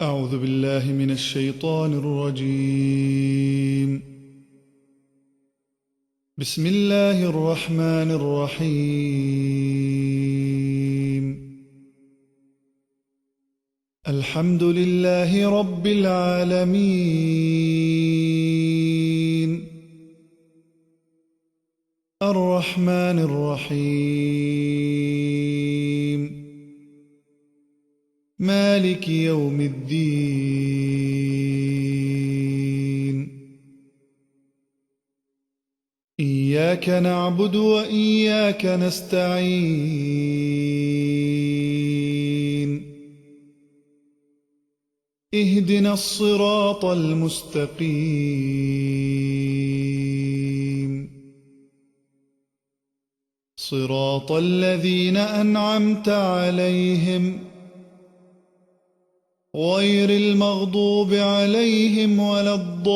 أعوذ بالله من الشيطان الرجيم. بسم الله الرحمن الرحيم. الحمد لله رب العالمين. الرحمن الرحيم. مالك يوم الدين. إياك نعبد وإياك نستعين. اهدنا الصراط المستقيم، صراط الذين أنعمت عليهم غير المغضوب عليهم ولا الضالين.